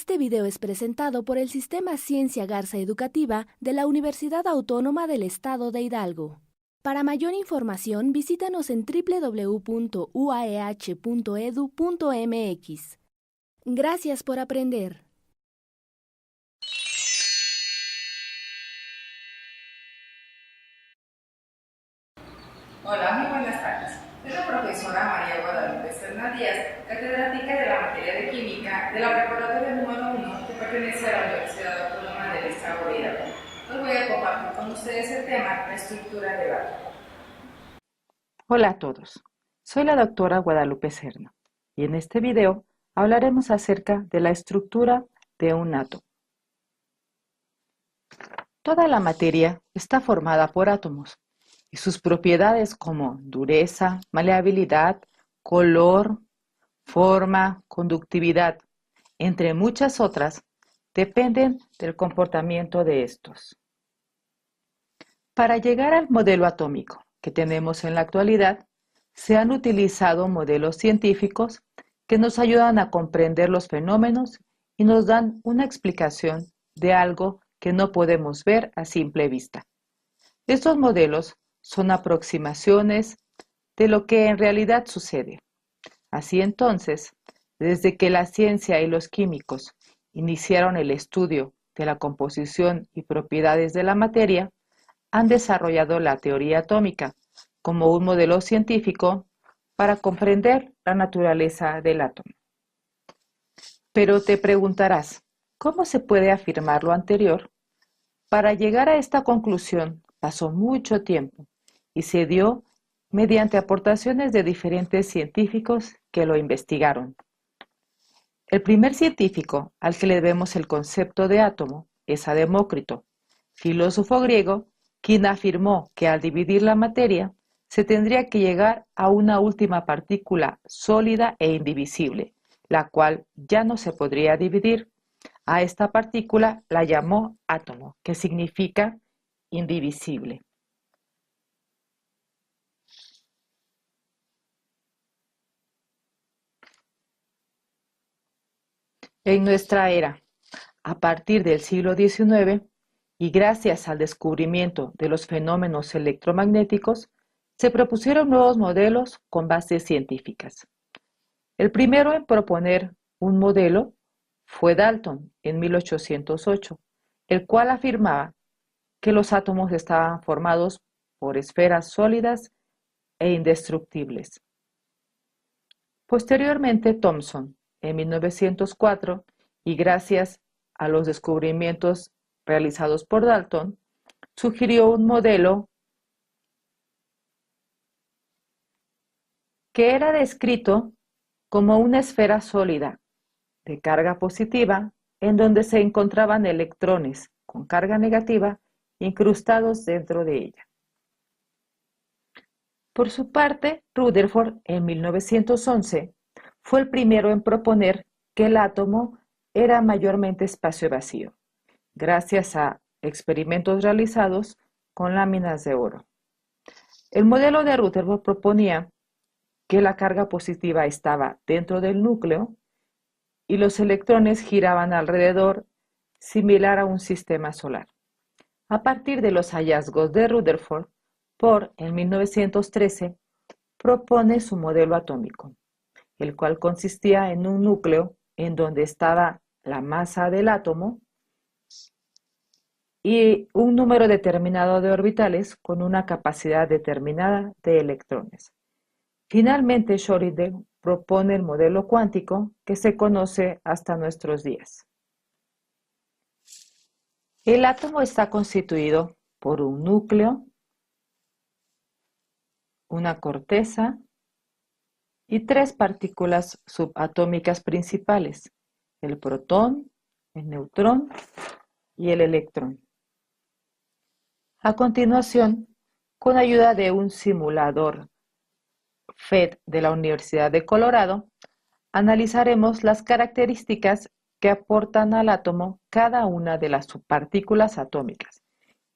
Este video es presentado por el Sistema Ciencia Garza Educativa de la Universidad Autónoma del Estado de Hidalgo. Para mayor información, visítanos en www.uaeh.edu.mx. Gracias por aprender. Hola, muy buenas tardes. Soy la profesora María Guadalupe Serna Díaz, catedrática de la materia de Química de la preparatoria número 1 que pertenece a la Universidad Autónoma del Estado de Hidalgo. Hoy voy a compartir con ustedes el tema, la estructura del átomo. Hola a todos, soy la doctora Guadalupe Serna y en este video hablaremos acerca de la estructura de un átomo. Toda la materia está formada por átomos y sus propiedades como dureza, maleabilidad, color, forma, conductividad, entre muchas otras, dependen del comportamiento de estos. Para llegar al modelo atómico que tenemos en la actualidad, se han utilizado modelos científicos que nos ayudan a comprender los fenómenos y nos dan una explicación de algo que no podemos ver a simple vista. Estos modelos son aproximaciones de lo que en realidad sucede. Así entonces, desde que la ciencia y los químicos iniciaron el estudio de la composición y propiedades de la materia, han desarrollado la teoría atómica como un modelo científico para comprender la naturaleza del átomo. Pero te preguntarás, ¿cómo se puede afirmar lo anterior? Para llegar a esta conclusión pasó mucho tiempo y se dio mediante aportaciones de diferentes científicos que lo investigaron. El primer científico al que le debemos el concepto de átomo es a Demócrito, filósofo griego, quien afirmó que al dividir la materia se tendría que llegar a una última partícula sólida e indivisible, la cual ya no se podría dividir. A esta partícula la llamó átomo, que significa indivisible. En nuestra era, a partir del siglo XIX, y gracias al descubrimiento de los fenómenos electromagnéticos, se propusieron nuevos modelos con bases científicas. El primero en proponer un modelo fue Dalton en 1808, el cual afirmaba que los átomos estaban formados por esferas sólidas e indestructibles. Posteriormente, Thomson, en 1904, y gracias a los descubrimientos realizados por Dalton, sugirió un modelo que era descrito como una esfera sólida de carga positiva en donde se encontraban electrones con carga negativa incrustados dentro de ella. Por su parte, Rutherford, en 1911, fue el primero en proponer que el átomo era mayormente espacio vacío, gracias a experimentos realizados con láminas de oro. El modelo de Rutherford proponía que la carga positiva estaba dentro del núcleo y los electrones giraban alrededor, similar a un sistema solar. A partir de los hallazgos de Rutherford, Bohr, en 1913, propone su modelo atómico, el cual consistía en un núcleo en donde estaba la masa del átomo y un número determinado de orbitales con una capacidad determinada de electrones. Finalmente, Schrödinger propone el modelo cuántico que se conoce hasta nuestros días. El átomo está constituido por un núcleo, una corteza y tres partículas subatómicas principales: el protón, el neutrón y el electrón. A continuación, con ayuda de un simulador FET de la Universidad de Colorado, analizaremos las características que aportan al átomo cada una de las subpartículas atómicas,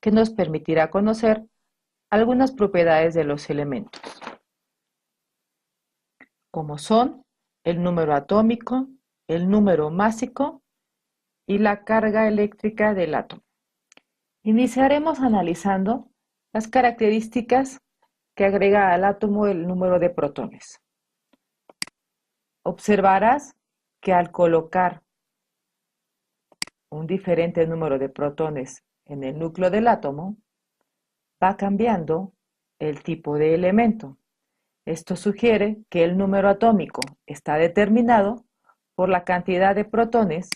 que nos permitirá conocer algunas propiedades de los elementos, como son el número atómico, el número másico y la carga eléctrica del átomo. Iniciaremos analizando las características que agrega al átomo el número de protones. Observarás que al colocar un diferente número de protones en el núcleo del átomo, va cambiando el tipo de elemento. Esto sugiere que el número atómico está determinado por la cantidad de protones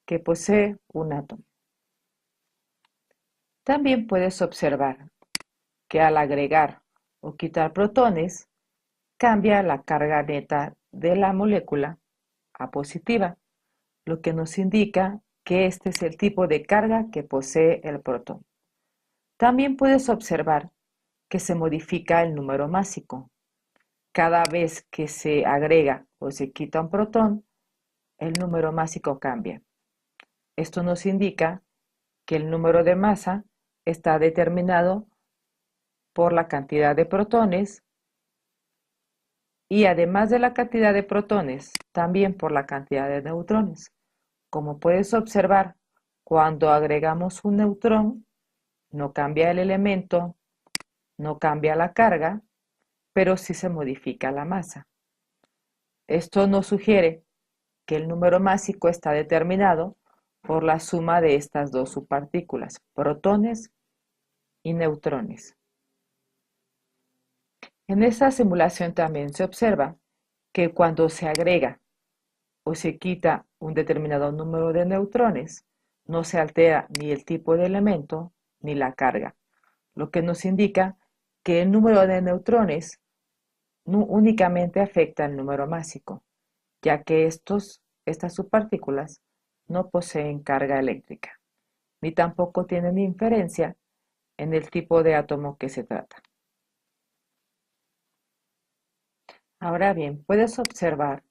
que posee un átomo. También puedes observar que al agregar o quitar protones, cambia la carga neta de la molécula a positiva, lo que nos indica que este es el tipo de carga que posee el protón. También puedes observar que se modifica el número másico. Cada vez que se agrega o se quita un protón, el número másico cambia. Esto nos indica que el número de masa está determinado por la cantidad de protones y además de la cantidad de protones, también por la cantidad de neutrones. Como puedes observar, cuando agregamos un neutrón, no cambia el elemento, no cambia la carga, pero sí se modifica la masa. Esto nos sugiere que el número másico está determinado por la suma de estas dos subpartículas, protones y neutrones. En esta simulación también se observa que cuando se agrega o se quita un determinado número de neutrones, no se altera ni el tipo de elemento ni la carga, lo que nos indica que el número de neutrones únicamente afecta al número másico, ya que estas subpartículas no poseen carga eléctrica, ni tampoco tienen inferencia en el tipo de átomo que se trata. Ahora bien, puedes observar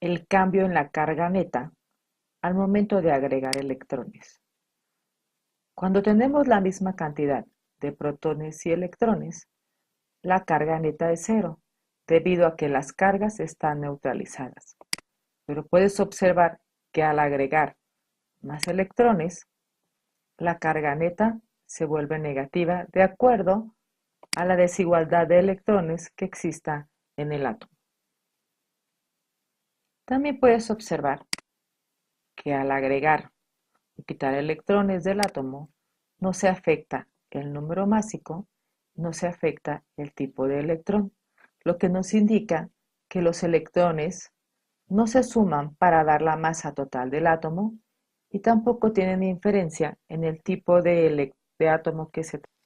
el cambio en la carga neta al momento de agregar electrones. Cuando tenemos la misma cantidad de protones y electrones, la carga neta es cero, debido a que las cargas están neutralizadas. Pero puedes observar que al agregar más electrones, la carga neta se vuelve negativa de acuerdo a la desigualdad de electrones que exista en el átomo. También puedes observar que al agregar o quitar electrones del átomo, no se afecta el número másico, no se afecta el tipo de electrón, lo que nos indica que los electrones no se suman para dar la masa total del átomo y tampoco tienen inferencia en el tipo de átomo que se trata.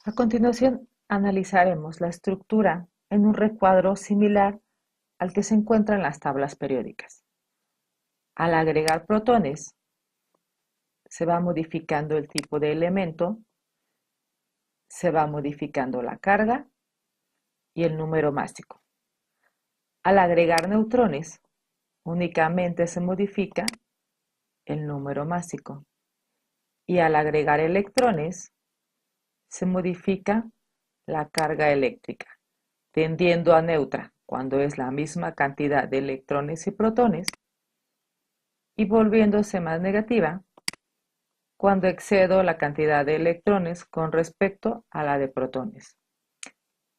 A continuación, analizaremos la estructura en un recuadro similar al que se encuentra en las tablas periódicas. Al agregar protones, se va modificando el tipo de elemento, se va modificando la carga y el número másico. Al agregar neutrones, únicamente se modifica el número másico. Y al agregar electrones, se modifica la carga eléctrica, tendiendo a neutra cuando es la misma cantidad de electrones y protones, y volviéndose más negativa cuando excedo la cantidad de electrones con respecto a la de protones.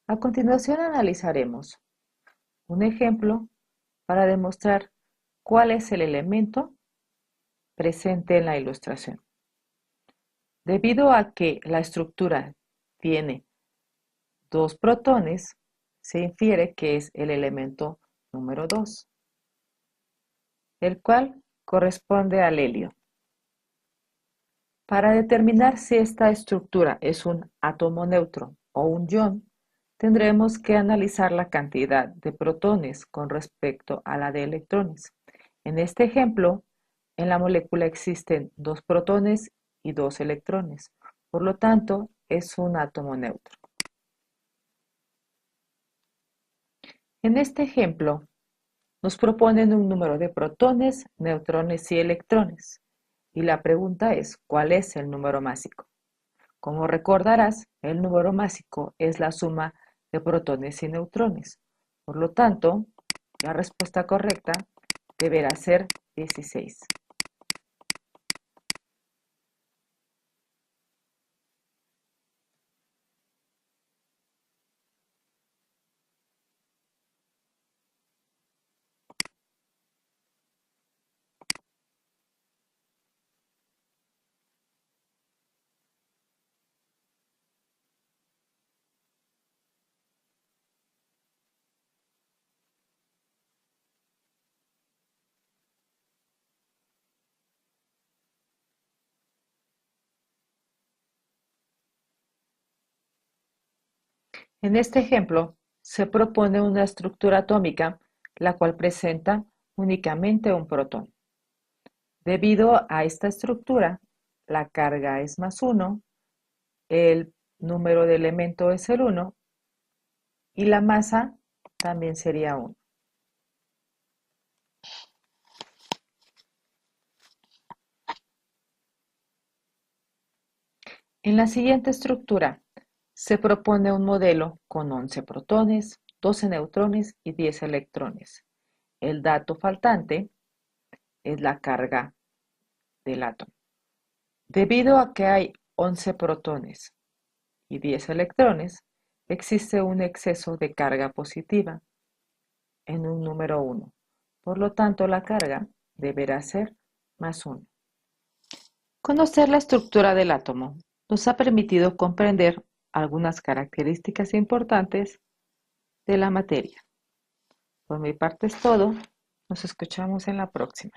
A continuación analizaremos un ejemplo para demostrar cuál es el elemento presente en la ilustración. Debido a que la estructura tiene dos protones, se infiere que es el elemento número 2, el cual corresponde al helio. Para determinar si esta estructura es un átomo neutro o un ion, tendremos que analizar la cantidad de protones con respecto a la de electrones. En este ejemplo, en la molécula existen 2 protones y 2 electrones, por lo tanto, es un átomo neutro. En este ejemplo, nos proponen un número de protones, neutrones y electrones. Y la pregunta es, ¿cuál es el número másico? Como recordarás, el número másico es la suma de protones y neutrones. Por lo tanto, la respuesta correcta deberá ser 16. En este ejemplo, se propone una estructura atómica la cual presenta únicamente un protón. Debido a esta estructura, la carga es +1, el número de elemento es el 1 y la masa también sería 1. En la siguiente estructura se propone un modelo con 11 protones, 12 neutrones y 10 electrones. El dato faltante es la carga del átomo. Debido a que hay 11 protones y 10 electrones, existe un exceso de carga positiva en un número 1. Por lo tanto, la carga deberá ser +1. Conocer la estructura del átomo nos ha permitido comprender algunas características importantes de la materia. Por mi parte es todo. Nos escuchamos en la próxima.